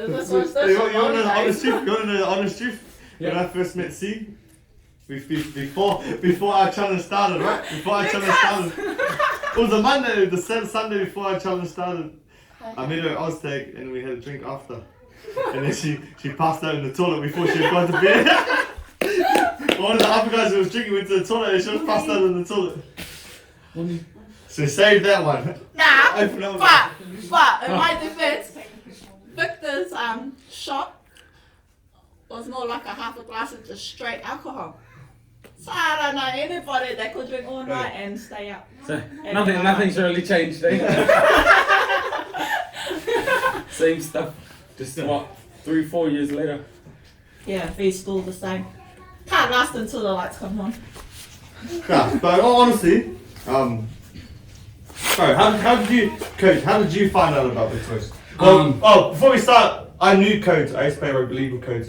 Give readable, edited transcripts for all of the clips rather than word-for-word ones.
This was You want to know the honest truth? You want to know the honest truth? Yeah. When I first met C, before our challenge started, right? Before our challenge started. It was a Monday, the Sunday before our challenge started. I met her at Oztag and we had a drink after. And then she passed out in the toilet before she had gone to bed. One of the other guys who was drinking went to the toilet and she was passed out in the toilet. So save that one. Nah, but in my defense, Victor's shot was more like a half a glass of just straight alcohol. So I don't know anybody that could drink all night and stay up. So nothing's really changed, eh? Same stuff. Just what, 3-4 years later. Yeah, he's still the same. Can't last until the lights come on. Yeah, but honestly, sorry, how did you, Coach, how did you find out about the twist? Well, before we start, I knew Coach. I used to play rugby league with Coach.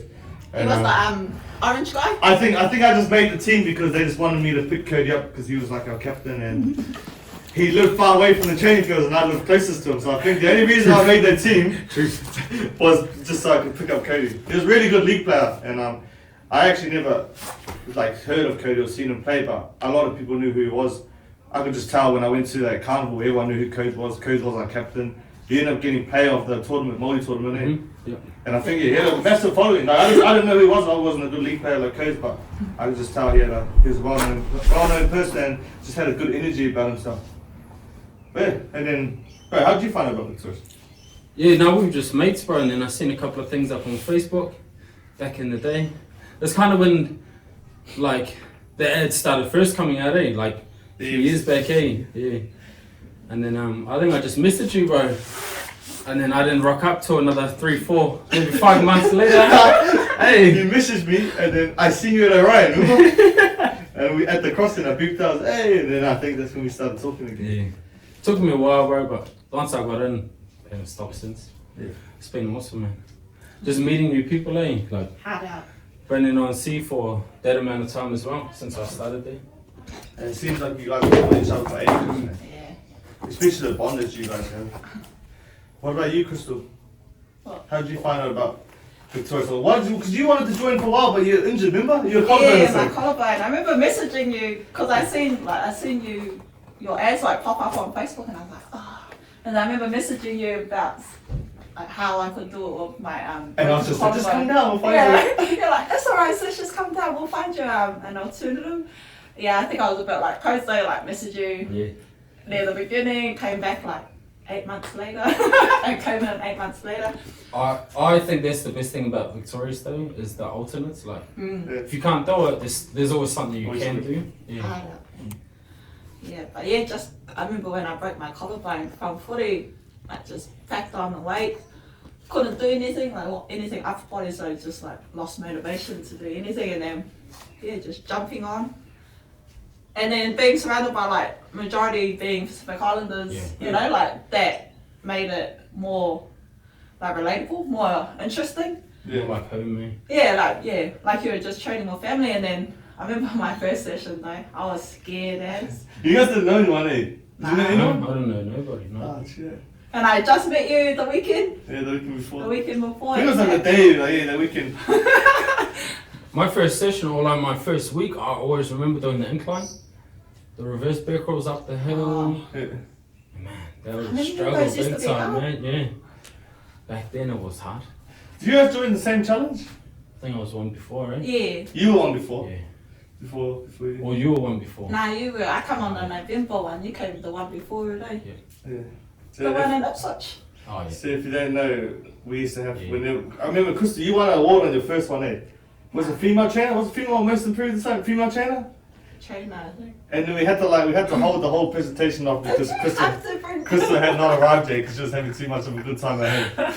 He was the orange guy? I think I just made the team because they just wanted me to pick Cody up because he was like our captain and he lived far away from the training fields and I lived closest to him. So I think the only reason I made that team was just so I could pick up Cody. He was a really good league player and I actually never heard of Cody or seen him play, but a lot of people knew who he was. I could just tell when I went to that carnival, everyone knew who Cody was. Cody was our captain. He ended up getting player of the tournament, Māori tournament, eh? Yeah. And I think he had a massive following. Like, I didn't know who he was. I wasn't a good league player like Coach, but I could just tell he was a well-known person and just had a good energy about himself. But yeah, and then, bro, how did you find out about the tours? Yeah, no, we were just mates, bro, and then I seen a couple of things up on Facebook back in the day. That's kind of when, the ads started first coming out, eh? A few years back, eh? Yeah. And then I think I just messaged you, bro. And then I didn't rock up till another 3, 4, maybe 5 months later. Hey! You messaged me, and then I seen you at Orion, remember? And we at the crossing, I beeped out, hey! And then I think that's when we started talking again. Yeah. Took me a while, bro, but once I got in, I haven't stopped since. Yeah. It's been awesome, man. Just meeting new people, eh? Hard out. Been on C for that amount of time as well, since I started there. And it seems like you guys have known each other for ages, isn't it? Yeah. Especially the bond that you guys have. What about you, Crystal? What? How did you find out about Victoria? So because you wanted to join for a while, but you're injured, remember? You're collarbone. Yeah, my collarbone. I remember messaging you because I seen your ads pop up on Facebook, and I was like, oh. And I remember messaging you about how I could do it with my And I was just like, just come down, we'll find you. You're like, that's alright, sis, just come down, we'll find you an alternative. Yeah, I think I was a bit close though, messaged you near the beginning, came back 8 months later, and came in 8 months later. I think that's the best thing about Victoria's though, is the alternates. If you can't do it, there's always something you can do. Yeah. Yeah, but yeah, I remember when I broke my collarbone from footy, just packed on the weight, couldn't do anything, anything upper body, so just lost motivation to do anything, and then just jumping on. And then being surrounded by majority being Pacific Islanders, that made it more relatable, more interesting. Yeah, like home, man. Yeah, you were just training with family, and then I remember my first session though, I was scared as. You guys didn't know anyone, eh? Did you know anyone? I don't know nobody, no. Oh shit. And I just met you the weekend. Yeah, the weekend before. The weekend before. I think it was the day, the weekend. My first session, or my first week, I always remember doing the incline. The reverse back rolls up the hill. Oh. Yeah. Man, that was a struggle big time, man. Yeah. Back then it was hard. Did you guys join the same challenge? I think I was one before, right? Yeah. You were on before? Yeah. Before you? Or you were one before? Nah, you were. I come on the November one. You came the one before, right? Yeah. So The one in Ipswich. Oh, yeah. So if you don't know, we used to have, I remember Crystal, you won an award on your first one, eh? Was it female trainer? Was it female most improved this time? Female trainer? Trainer, I think. And then we had to hold the whole presentation off because Crystal had not arrived yet because she was having too much of a good time at home.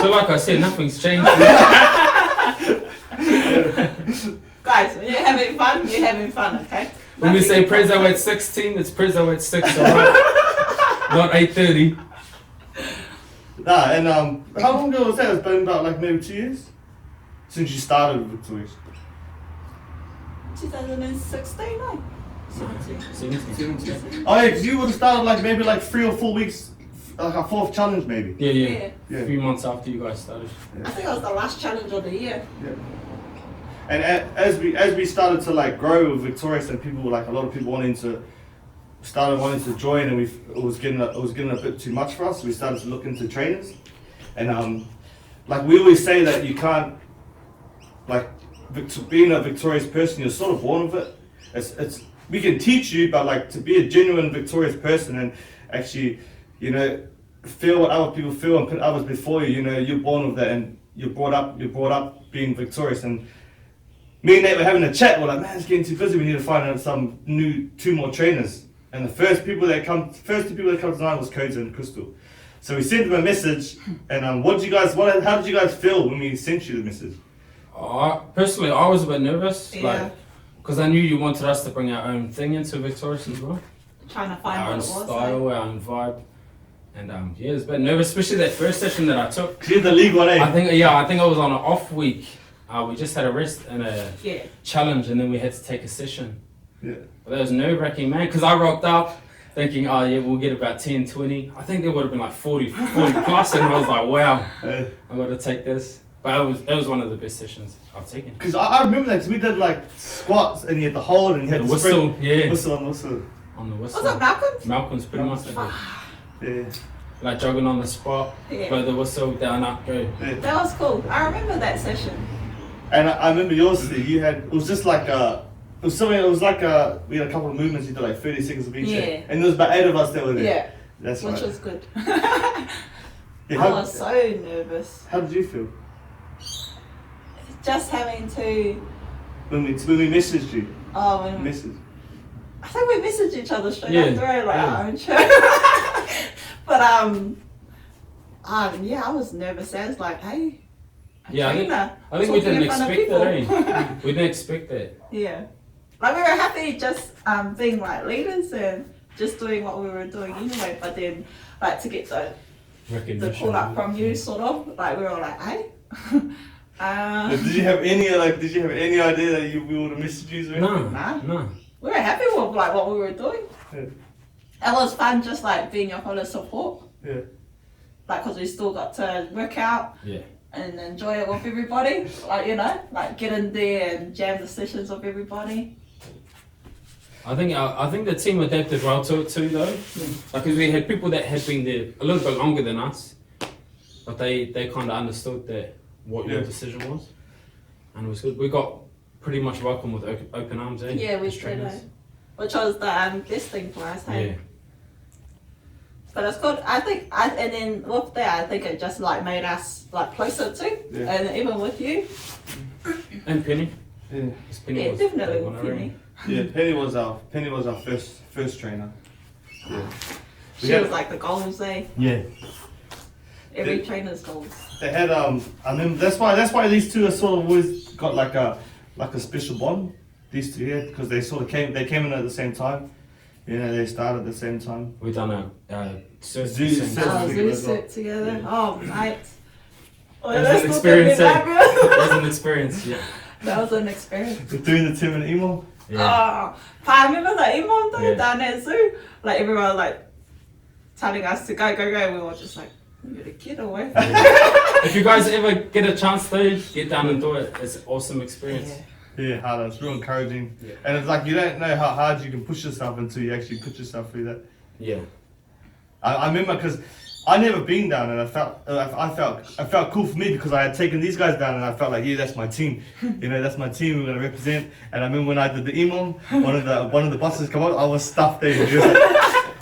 So like I said, nothing's changed. Guys, when you're having fun, okay? When we say Prezzo at 16, it's Prezzo at 6, alright? Not 8:30. Nah, and how long ago was that? It's been about maybe 2 years? Since you started with Victoria's. 2016, no? 17. Oh yeah, because you would have started maybe 3 or 4 weeks like our 4th challenge maybe. Yeah. Yeah. A few months after you guys started. I think it was the last challenge of the year. Yeah. And as we started to like grow with Victorious and people like a lot of people wanting to join, and it was getting a bit too much for us. So we started to look into trainers, and like we always say that you can't like being a victorious person, you're sort of born with it. It's we can teach you, but like to be a genuine victorious person and actually, you know, feel what other people feel and put others before you. You know, you're born with that, and you're brought up being victorious. And me and Nate were having a chat. We're like, man, it's getting too busy. We need to find out some 2 more trainers. And the first two people that come tonight was Codes and Crystal. So we sent them a message. And how did you guys feel when we sent you the message? Personally, I was a bit nervous, Yeah. because I knew you wanted us to bring our own thing into Victorious as well. Trying to find Our what own it was. style, our own vibe. And yeah, it was a bit nervous, especially that first session that I took. You're the league one, eh? I think I was on an off week. We just had a rest and a Yeah. challenge, and then we had to take a session. Yeah. But that was nerve-wracking, man, because I rocked up thinking, oh yeah, we'll get about 10, 20. I think there would have been like 40 plus, and I was like, wow, I got to take this. But it was one of the best sessions I've taken. Because I remember that, because we did like squats and you had the hold and you had The the whistle, sprint. yeah. Whistle. On the whistle. Was it Malcolm's? Malcolm's pretty much like, Yeah. like jogging on the spot, Yeah. blow the whistle, down, up, go. Yeah. That was cool. I remember that session. And I remember yours, you had, it was just like we had a couple of movements, you did like 30 seconds of each. Yeah. And there was about 8 of us that were there. Yeah. That's Which right. was good. Yeah, I was so nervous. How did you feel Just having to. when we messaged you? Oh, when Message. I think we messaged each other straight Yeah, after, like yeah. our own show. But yeah, I was nervous. I was like, hey, Yeah, I think we didn't expect that, eh? We didn't expect that. Yeah, like we were happy just being like leaders and just doing what we were doing anyway. But then like to get the Recognition. call up from you, sort of like we were like, hey. Did you have any idea that we would have messaged you? No. We were happy with like what we were doing. Yeah. It was fun, just like being your whole support. Yeah. Like, cause we still got to work out. Yeah. And enjoy it with everybody, like, you know, like get in there and jam the sessions with everybody. I think the team adapted well to it too, though. Because we had people that had been there a little bit longer than us, but they kind of understood that what your decision was, and it was good. We got pretty much welcomed with open arms, eh? Yeah, we as did, trainers. which was the best thing for us, hey? Yeah. But it's good. I think, and then with that, I think it just like made us like closer too, Yeah. and even with you. And Penny. Yeah. 'Cause Penny Yeah, was definitely the one with I Penny. Yeah. Penny was our first trainer. Yeah. She Yeah. was like the goals, eh? Yeah. Every Yeah. trainer's goals. They had I mean that's why these two are sort of always got like a special bond. These two here, because they came in at the same time. You know, they started at the same time. We done a cert Zoo session. cert. Oh, together we as well. sit together. Oh, mate. Oh, That was that's an not experience, gonna be eh? that good. That was an experience, yeah. That was an experience. Doing the 10-minute email. Yeah. Oh, but I remember the email though, Yeah. down at zoo. Like everyone like telling us to go. We were just like, we gotta get away. If you guys ever get a chance to get down and do it, it's an awesome experience. Yeah, hard. It's real encouraging. Yeah. And it's like you don't know how hard you can push yourself until you actually put yourself through that. Yeah. I remember because I never been down, and I felt cool for me because I had taken these guys down, and I felt like, yeah, that's my team. You know, that's my team. We're gonna represent. And I remember when I did the email, one of the buses come out, I was stuffed there. He was like,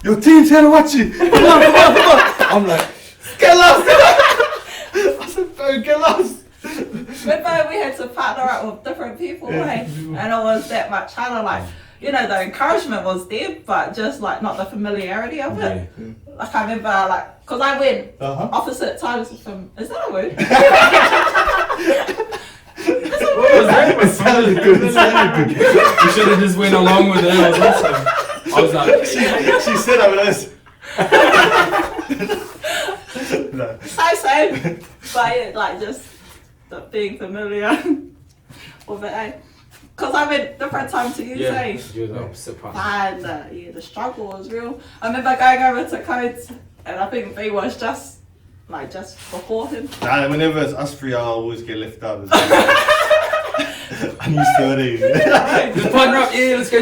your team's here to watch you. Come on. I'm like, get lost. I said, bro, get lost. But we had to partner up with different people, Yeah. hey? And it was that much harder. Like, you know, the encouragement was there, but just like not the familiarity of it. Yeah. Like I remember, like, cause I went Uh-huh. opposite times from. Is that a word? What was that? It sounded good. It sounded good. You should have just went along with it. It was awesome. I was like, She said I was. No. Same. But yeah, like just being familiar with it, eh? Cause I went different times to you, yeah, eh? you're the opposite part. And yeah, the struggle was real. I remember going over to Codes And I think B was just before him. Nah, whenever it's us three, I always get left out. I'm used to it. Just partner up, yeah, let's go.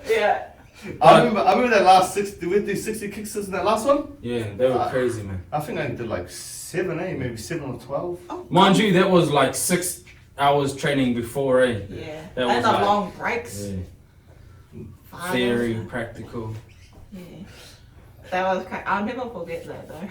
Yeah. I remember that last 60. Did we do 60 kicks in that last one? Yeah, they were crazy, man. I think I did like 7, maybe 7 or 12. Oh, Mind you, that was like 6 hours training before, eh? Yeah. That And was the like- long breaks. Yeah. Finals. Theory, practical. Yeah. That was I'll never forget that though.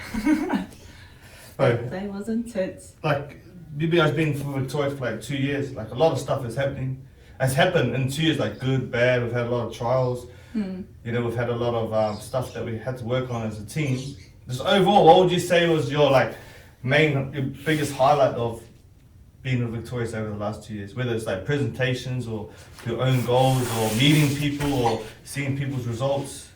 Bro, That was intense. like, maybe I've been for Victoria for like 2 years. Like, a lot of stuff is happening. Has happened in 2 years, like good, bad. We've had a lot of trials. You know, we've had a lot of stuff that we had to work on as a team. Just overall, what would you say was your your biggest highlight of being with Victorious over the last 2 years? Whether it's like presentations or your own goals or meeting people or seeing people's results.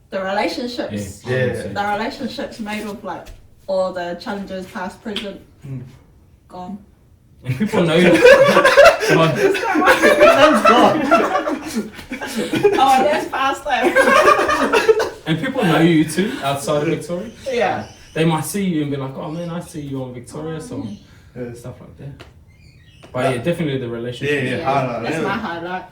The relationships. Yeah. The relationships made of like all the challenges past, present, gone. And people know you. Come on. That's gone. Oh, that's past there. And people know you too outside of Victoria. Yeah. They might see you and be like, oh man, I see you on Victoria, so stuff like that. But yeah, definitely the relationship. Yeah, highlight. That's Yeah. my highlight.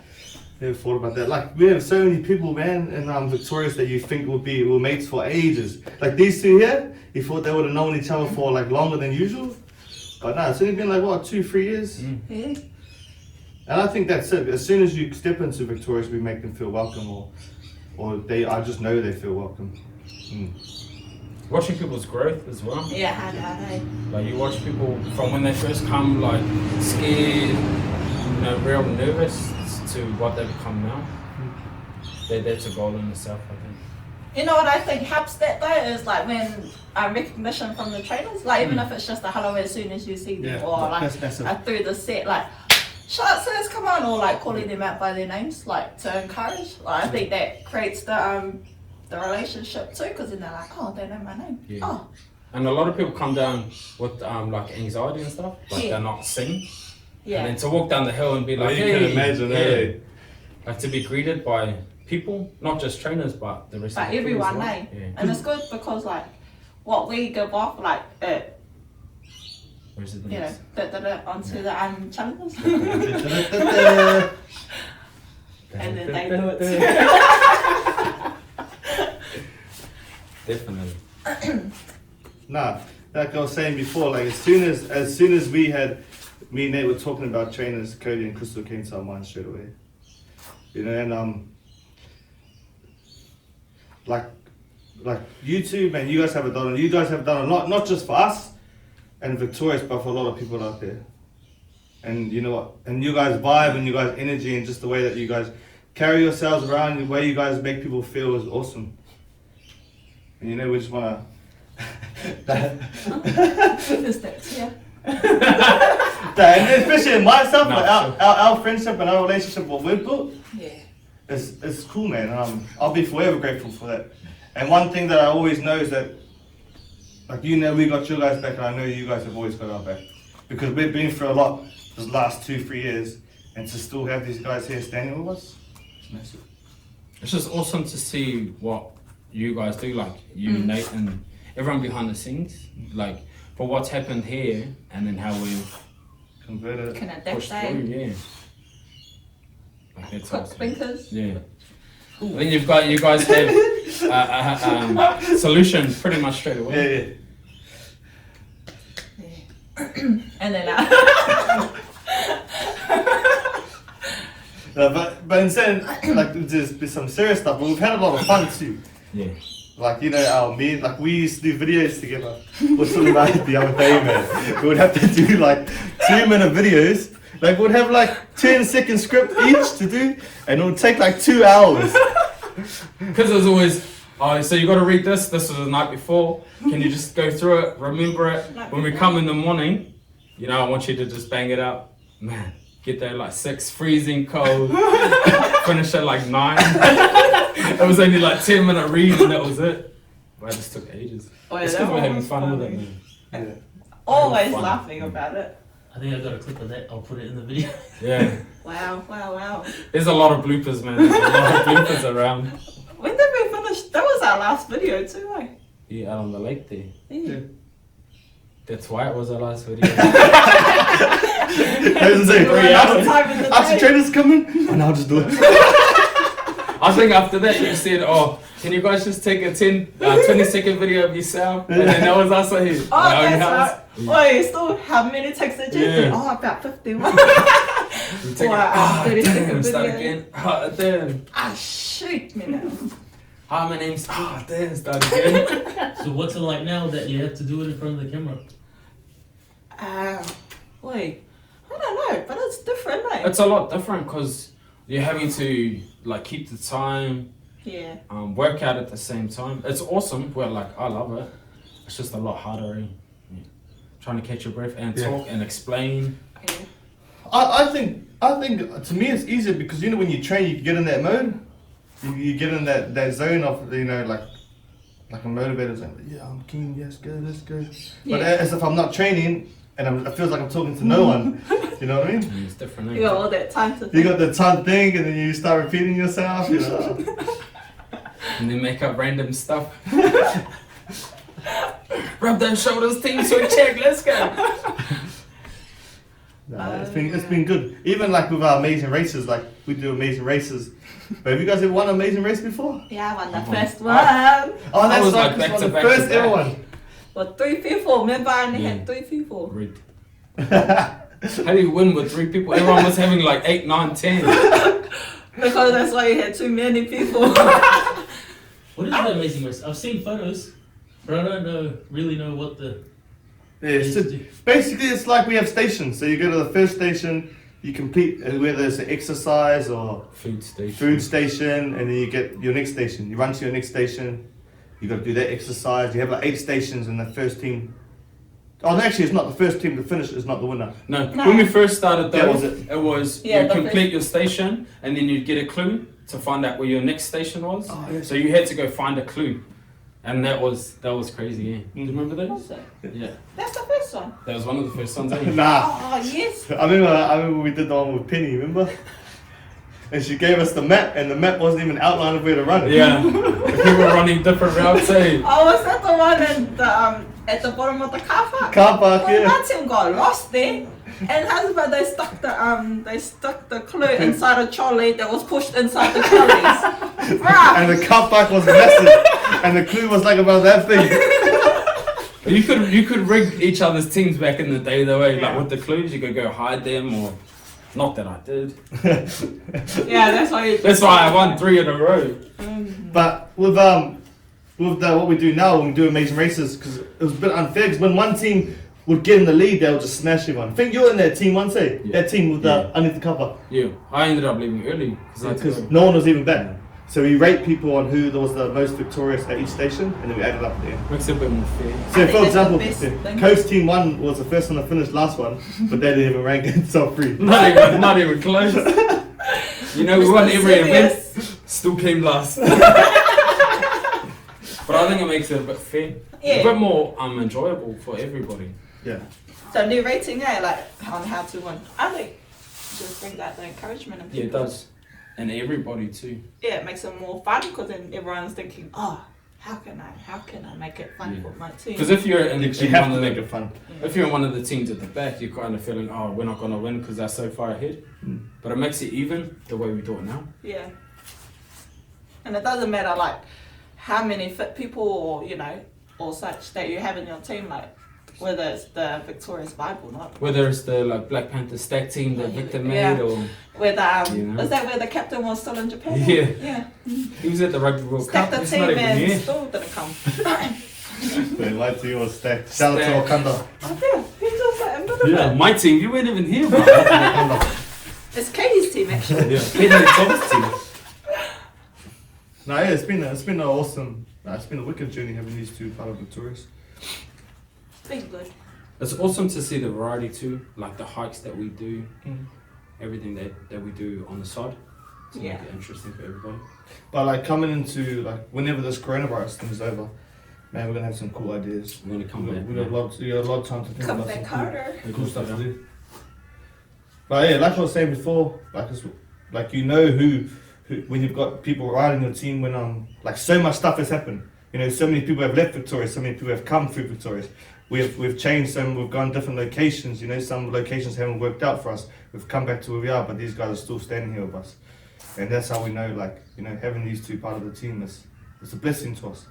Never thought about that. Like, we have so many people, man, in Victorious that you think were mates for ages. Like these two here, you thought they would have known each other for like longer than usual. But no, it's only been like what, 2-3 years? Yeah. And I think that's it. As soon as you step into Victorious, we make them feel welcome, I just know they feel welcome. Watching people's growth as well. Yeah, how Like you watch people from when they first come, like scared, real nervous to what they become now. That's a goal in itself, I think. You know what I think helps that though is like when recognition from the trainers, like even if it's just a hello as soon as you see them, or like that's massive. through the set, like shut sis, come on, or like calling them out by their names, like to encourage. Like I think that creates the relationship too, because then they're like, oh, they know my name. Yeah. Oh, And a lot of people come down with like anxiety and stuff, like Yeah. they're not seen. yeah. And then to walk down the hill and be like, you hey, can imagine, yeah. Like to be greeted by people, not just trainers, but the rest But of the crew as everyone, well. eh? Yeah. And it's good because like what we give off, like Where's it the you know, next? onto the challenges, and then they do it. Definitely. Nah, like I was saying before, like as soon as me and Nate were talking about trainers, Cody and Crystal came to our mind straight away. You know, and like YouTube, and you guys have done a lot, not just for us and Victorious, but for a lot of people out there. And you know what? And you guys vibe and you guys energy and just the way that you guys carry yourselves around, the way you guys make people feel is awesome. And you know, we just wanna. Is that yeah? And especially in myself, No, like sure. our friendship and our relationship, what we've built, Yeah. it's cool, man. I'll be forever grateful for that. And one thing that I always know is that, like, you know, we got your guys back, and I know you guys have always got our back, because we've been through a lot this last 2-3 years, and to still have these guys here standing with us, it's massive. It's just awesome to see what you guys do, like you, Nate, and everyone behind the scenes, like for what's happened here, and then how we've Converted. Can adapt pushed that. through. Yeah. Like that's Quick awesome. thinkers. Yeah. And then you guys have solutions pretty much straight away. Yeah. And then But instead, like, there's been some serious stuff, but we've had a lot of fun too. Yeah. Like, you know, we used to do videos together. We're talking about it the other day, man. We would have to do like 2-minute videos. Like, we'd have like 10-second script each to do, and it would take like 2 hours. Because there's always, oh, so you got to read this. This was the night before. Can you just go through it, remember it? When we come in the morning, you know, I want you to just bang it out. Man, get there like 6, freezing cold. Finish at like 9. It was only like 10-minute read and that was it. But it just took ages. Oh, yeah, It's that because we're one having was fun with it, funny. man. Yeah. Always Fun. laughing about it. I think I got a clip of that. I'll put it in the video. Yeah. Wow. There's a lot of bloopers, man. There's a lot of bloopers around. When that was our last video too, eh? Yeah, out on the lake there. Yeah. That's why it was our last video. I was saying, We ran out of time in the after day. trainers coming, and I'll just do it. I think after that you said, oh, can you guys just take a 20-second video of yourself? And then that was us here. Oh, that's right. Wait, still, how many texts did you do? Yeah. Oh, about 51. You take Wow, it, 30-second damn, start video. again. Oh, damn. Ah, shoot me now. Hi, my name's, damn, start again. So what's it like now that you have to do it in front of the camera? Wait, I don't know, but it's different, eh? It's a lot different because you're having to like keep the time, Yeah. work out at the same time. It's awesome. Well, like I love it. It's just a lot harder. Yeah. Trying to catch your breath and talk and explain. Yeah. I think to me it's easier because you know when you train you get in that mode, you get in that zone of like a motivator saying yeah I'm keen, yes go, let's go. But Yeah. as if I'm not training and it feels like I'm talking to no one, you know what I mean? It's different. You got all that time to think. You got the tongue thing and then you start repeating yourself, you know. And then make up random stuff. Rub them shoulders, team swing check, let's go. It's been good. Even like with our amazing races, like we do amazing races. But have you guys ever won an amazing race before? Yeah, I won the I won. first one. Oh, that's was right, like 'cause back to it was the back first to back. ever one. Well, 3 people. Remember, I only Yeah. had 3 people. Rigged. How do you win with 3 people? Everyone was having like 8, 9, 10. Because that's why you had too many people. What is the amazing race? I've seen photos, but I don't really know what the Yeah, so basically it's like we have stations. So you go to the first station, you complete whether it's an exercise or Food station. food station, and then you get your next station. You run to your next station, you got to do that exercise. You have like 8 stations, and the first team. Oh, no, actually, it's not the first team to finish. Is not the winner. No, No. when we first started though, That was it. it was Yeah, you the complete first- your station and then you'd get a clue to find out where your next station was. Oh, yeah. So you had to go find a clue. And that was crazy, yeah. Do you remember What those? was it? Yeah. That's the first one. That was one of the first ones, eh? Nah, Oh, yes. I remember we did the one with Penny. Remember? And she gave us the map, and the map wasn't even outlined of where to run. Yeah. People were running different routes, eh? Oh, was that the one at the bottom of the car park? Car park, Well, yeah. my team got lost there. And husband, they stuck the clue inside a trolley that was pushed inside the trolleys. Bruh. And the car park was massive, and the clue was like about that thing. You could rig each other's teams back in the day though, eh? Yeah. Like with the clues, you could go hide them or not that I did. Yeah, that's why you That's why I won 3 in a row. But with what we do now, when we do amazing races, because it was a bit unfair. Because when one team would get in the lead, they would just smash everyone. I think you're in that team once, eh? Yeah. That team with the underneath the cover, Yeah. I ended up leaving early because I had to because go. no one was even back. So we rate people on who was the most victorious at each station, and then we added up at the end. Makes it a bit more fair. So I think for that's example, the best thing. Coast Team 1 was the first one to finish last one, but they didn't even rank itself free. Not even close. You know, we won every event, still came last. But I think it makes it a bit fair. Yeah. A bit more enjoyable for everybody. Yeah. So new rating, yeah, like on how to win. I think just brings out the encouragement in Yeah, it people. does. And everybody too. Yeah, it makes it more fun because then everyone's thinking, oh, how can I make it fun Yeah. for my team? Because if you're in, You in have one to of make the, it fun. if you're in one of the teams at the back, you're kind of feeling, oh, we're not gonna win because they're so far ahead. But it makes it even the way we do it now. Yeah. And it doesn't matter like how many fit people or or such that you have in your team, like whether it's the Victorious Vibe or not. Whether it's the like Black Panther stack team that Victor made, Yeah. or Whether You know. is that where the captain was still in Japan? Yeah. Yeah. he was at the Rugby World Stacked Cup. the It's team not even and here. still didn't come. They lied to you or stacked. Shout out to Wakanda. Oh damn, he just like a bit of Yeah, it. my team, you weren't even here, bro. It's Katie's team actually. Yeah, Peter Thomas team. No, yeah, it's been an awesome. It's been a wicked journey having these two part of Victorious. It's been good. It's awesome to see the variety too, like the hikes that we do, Mm. everything that we do on the side to Yeah. make it interesting for everybody. But like coming into like whenever this coronavirus thing is over, man, we're gonna have some cool ideas. We're gonna come back. We got a lot of time to think Come about back some harder. cool stuff to do. But yeah, like I was saying before, like you know when you've got people riding your team, when like so much stuff has happened. You know, so many people have left Victoria, so many people have come through Victoria. We've changed some, we've gone different locations, you know, some locations haven't worked out for us. We've come back to where we are, but these guys are still standing here with us. And that's how we know, like, you know, having these two part of the team it's a blessing to us.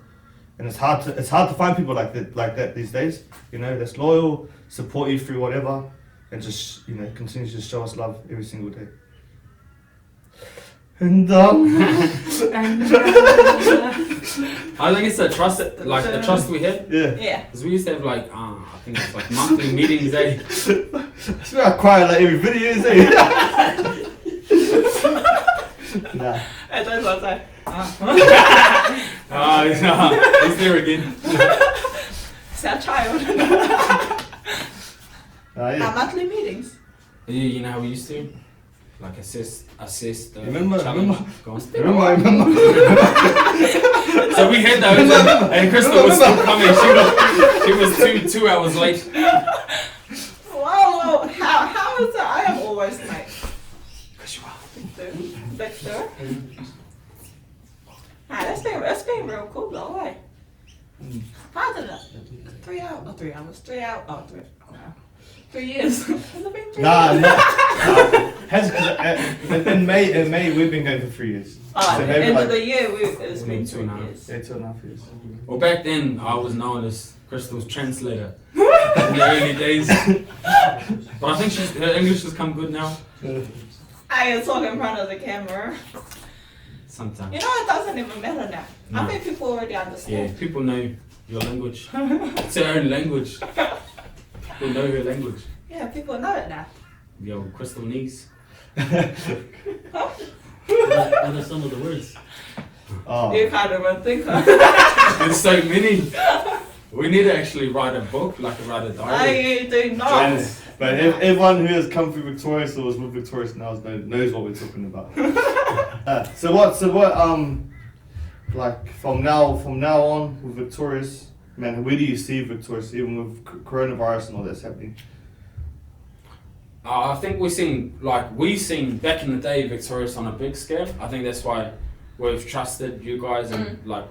And it's hard to find people like that these days, you know, that's loyal, support you through whatever, and just, you know, continue to show us love every single day. And I think it's the trust, the trust we have. yeah. Yeah. Because we used to have like, I think it's like monthly meetings, eh? I swear I cry like every video, eh? Nah. And that's what I say. He's there again. It's our child. Our Yeah. monthly meetings. You know how we used to? Like assess the Remember? challenge. Go on. Remember. So we had those, and Crystal was still coming. She was 2 hours late. Whoa, how is that? I am always late. Because you are. Victor. That's been real cool though, eh? How did it? 3 hours. Oh, 3 hours. 3 hours. Oh, 3. Oh, wow. 3 years. Has it been 3 years? Nah. In May we've been going for 3 years. Oh, So at the maybe end like- of the year, it's been 2 2.5. years. Yeah, 2.5 years. Well, back then I was known as Crystal's translator in the early days. But I think her English has come good now. I can talk in front of the camera. Sometimes. You know, it doesn't even matter now. No. I think people already Yeah, understand. people know your language. It's her own language. People know her language. Yeah, people know it now. The old Crystal knees. What are some of the words? Oh. You can't even think of There's so many. We need to actually write a book, like write a diary. I do not. Yes. But everyone who has come through Victorious or was with Victorious now knows what we're talking about. So what like from now on with Victorious, man, where do you see Victorious even with coronavirus and all that's happening? I think we seen back in the day Victorious on a big scale. I think that's why we've trusted you guys and like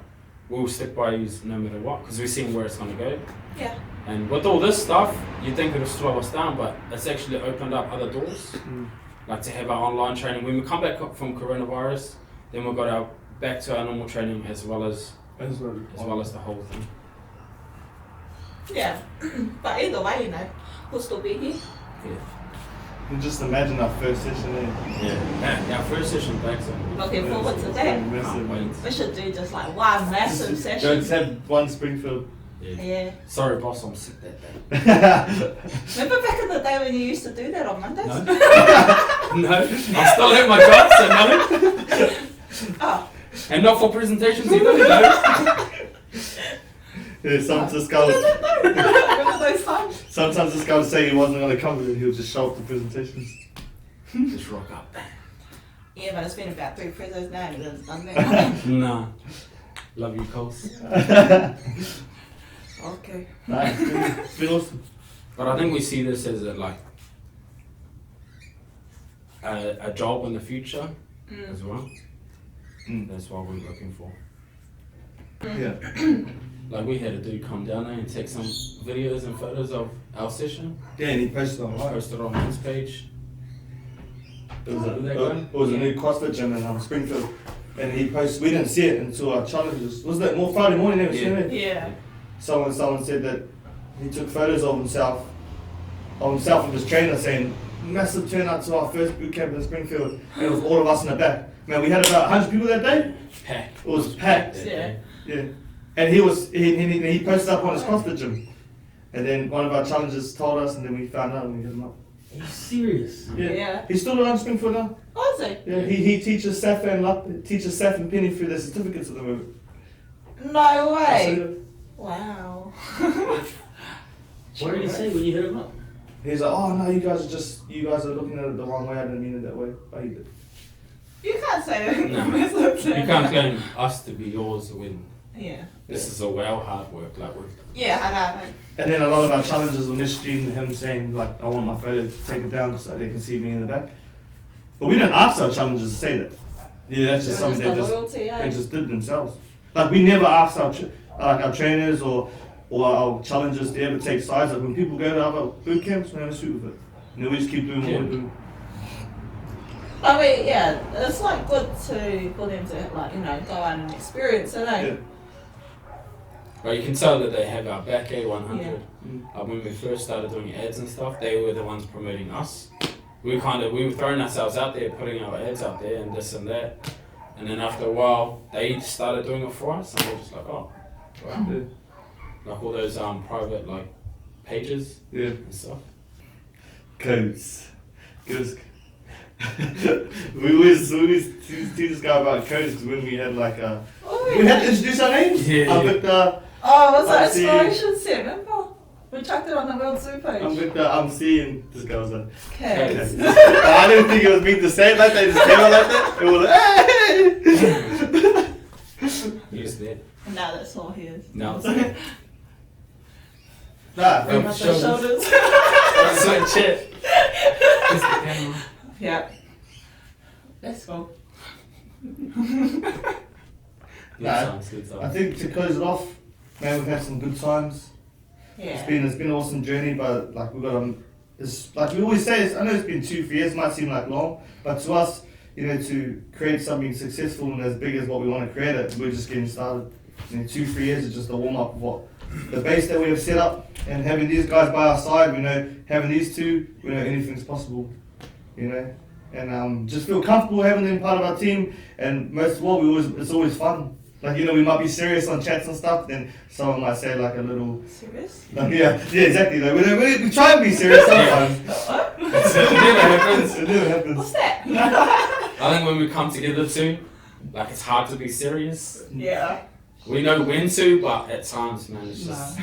we'll stick by you no matter what because we've seen where it's gonna go. Yeah. And with all this stuff, you think it'll slow us down, but it's actually opened up other doors. Like to have our online training. When we come back up from coronavirus, then we've got back to our normal training as well as the whole thing. Yeah. But either way, you know, we'll still be here. And just imagine our first session there. Yeah. Our first session back, so Looking forward to that. can't wait. We should do just like one massive Just session. have one Springfield. Yeah. Sorry, boss, I'm sick that day. Remember back in the day when you used to do that on Mondays? No, no, I still have my job, so no. Oh. And not for presentations either, no. Yeah, sometimes this guy was, Remember those times? sometimes this guy would say he wasn't going to come and he would just show up to presentations. Just rock up. Yeah, but it's been about 3 presents now and it's done that. Nah. Love you, Coles. Okay. Nice. It's been awesome. But I think we see this as a job in the future as well. That's what we're looking for. Yeah. Like we had a dude come down there and take some videos and photos of our session. Yeah, and he posted online. Posted on his page. It was a new CrossFit gym in Springfield. And he posted, we didn't see it until our challenges. Was that more Friday morning? Never seen it. Yeah. Someone said that he took photos of himself with his trainer saying, massive turnout to our first boot camp in Springfield. And it was all of us in the back. Man, we had about 100 people that day. Packed. It was packed. Yeah. Yeah. And he posted up on his CrossFit gym. And then one of our challengers told us, and then we found out and we hit him up. Are you serious? Yeah. He's still around Springfield now. Oh, is he? Yeah, he teaches Saf and Penny through their certificates at the moment. No way. So, Wow. What did he say when you hit him up? he's like, oh no, you guys are looking at it the wrong way. I didn't mean it that way. But he did. You can't say that. No. You can't claim us to be yours when Yeah. this is a well hard work. Like we're Yeah, I know. And then a lot of our challenges were messaging him saying like, I want my photo to take it down so they can see me in the back. But we didn't ask our challengers to say that. Yeah, that's It just was something just the loyalty, they eh? just did themselves. Like we never asked our trainers or our challengers to ever take sides. Like when people go to other boot camps, we never shoot with it. You know, we just keep doing what we're doing. I mean, yeah, it's like good for them to like, you know, go out and experience it, eh? Yeah. But you can tell that they have our back, 100. Yeah. Like when we first started doing ads and stuff, they were the ones promoting us. We were throwing ourselves out there, putting our ads out there and this and that. And then after a while, they started doing it for us, and we're just like, oh, wow. Yeah. Like all those private like pages Yeah. and stuff. Codes. Because we always teach this guy about codes because when we had like Oh, we had to introduce our names. Yeah. I'm with the Oh, what's that I see. inspiration set? Remember? We chucked it on the World Zoo page. I'm with the MC and this guy was like, Okay. I didn't think it was meant to say it like that. It just came out like that. It was like, hey! Use that. Now that's all his. Now it's like, Nah, Bring From up the shoulders. that's like shit. Just the camera. Yeah. Let's go. Good Nah, times, good I times. think to close it off, man, we've had some good times. Yeah. It's been an awesome journey, but like we've got it's like we always say. I know it's been 2-3 years, might seem like long, but to us, you know, to create something successful and as big as what we want to create it, we're just getting started. You know, 2-3 years is just a warm up of what the base that we have set up, and having these guys by our side, we know having these two, we know anything's possible. You know, and just feel comfortable having them part of our team, and most of all, it's always fun. Like, you know, we might be serious on chats and stuff, then someone might say like a little, Serious? like, yeah, exactly. Like, we try and be serious sometimes. What? It never happens. It never happens. What's that? I think when we come together too, like it's hard to be serious. Yeah. We know when to, but at times, man, it's just.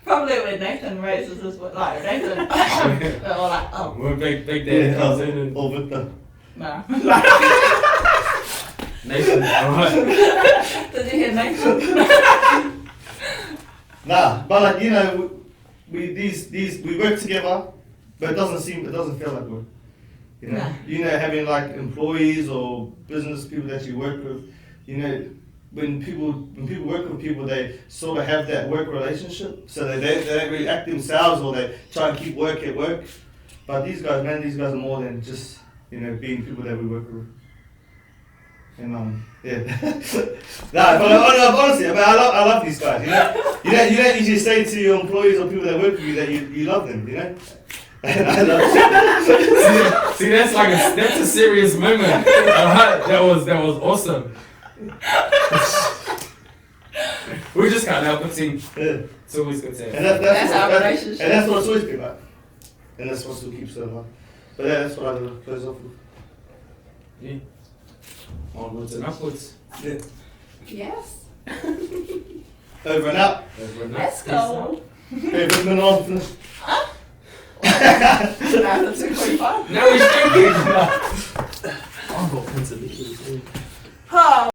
Probably when Nathan raises his like Nathan. They're all like, oh, When Big Daddy comes in and Or with the, no. Nathan, alright. Did you hear Nathan? nah, but like, you know, we work together, but it doesn't feel like work. You know, Nah. you know, having like employees or business people that you work with, you know, when people work with people, they sort of have that work relationship, so they don't really act themselves or they try and keep work at work. But these guys, man, these guys are more than just, you know, being people that we work with. And yeah. Nah, but honestly, I mean, I love these guys. You don't usually say to your employees or people that work with you that you love them. You know. And I love See, that's a serious moment. Alright, that was awesome. We just can't help it, team. yeah. It's always good to have. And That's our relationship. And that's what it's always been like. And that's what still keeps it alive. But yeah, that's what I do. Close off with. Yeah. Onwards and upwards. Yeah. Yes. Over and out. Over and out. Let's go. Okay, but moving on. Finish. That's 2.5. Now we're drinking. I've got pins of it. Oh.